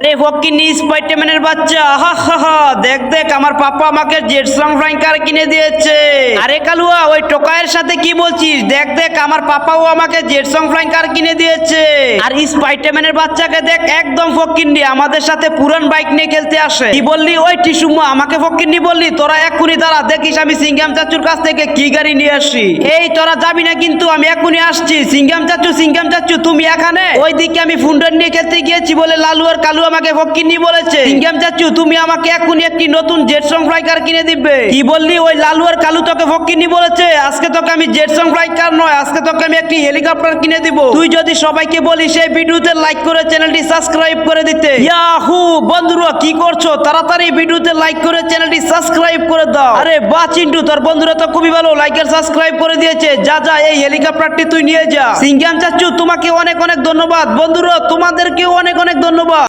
আরে ফকিন্নি স্পাইডারম্যানের বাচ্চা, হা হা হা, দেখ দেখ আমার পাপা আমাকে জেটসং ফ্লাইং কার কিনে দিয়েছে। আরে কালুয়া, ওই টোকাইয়ের সাথে কি বলছিস? দেখ দেখ আমার পাপাও আমাকে জেটসং ফ্লাইং কার কিনে দিয়েছে। আর স্পাইডারম্যানের বাচ্চাকে দেখ, একদম ফকিন্নি, আমাদের সাথে পুরান বাইক নিয়ে খেলতে আসে। কি বললি ওই টিসুমা, আমাকে ফকিন্নি বললি? তোরা এক্ষুনি দাঁড়া, দেখিস আমি সিঙ্গাম চাচুর কাছ থেকে কি গাড়ি নিয়ে আসি। এই তোরা যাবি না কিন্তু, আমি এক্ষুনি আসছি। সিঙ্গাম চাচু তুমি এখানে? ওইদিকে আমি ফুন্ডন নিয়ে খেলতে গিয়েছি বলে লালু আর কালু আমাকে ফকিন্নি বলেছে। সিঙ্গাম চাচু তুমি আমাকে এক্ষুনি একটি নতুন জেটসং ফ্লাই কার কিনে দিবে। কি বললি? ওই লালু আর কালু তোকে ফকিন্নি বলেছে? আজকে তোকে আমি জেটসং ফ্লাই কার নয়, আজকে তোকে আমি একটি হেলিকপ্টার কিনে দিব। তুই যদি সবাইকে বলিস এই ভিডিওতে লাইক করে চ্যানেলটি সাবস্ক্রাইব করে দিতে। ইয়াহু বন্ধুরা, কি করছো? তাড়াতাড়ি ভিডিওতে লাইক করে চ্যানেলটি সাবস্ক্রাইব করে দাও। আরে বাহ চিন্টু, তোর বন্ধুরা তো খুবই ভালো, লাইক আর সাবস্ক্রাইব করে দিয়েছে। যা যা, এই হেলিকপ্টারটি তুই নিয়ে যা। সিঙ্গাম চাচু তোমাকে অনেক অনেক ধন্যবাদ। বন্ধুরা তোমাদেরকেও অনেক অনেক ধন্যবাদ।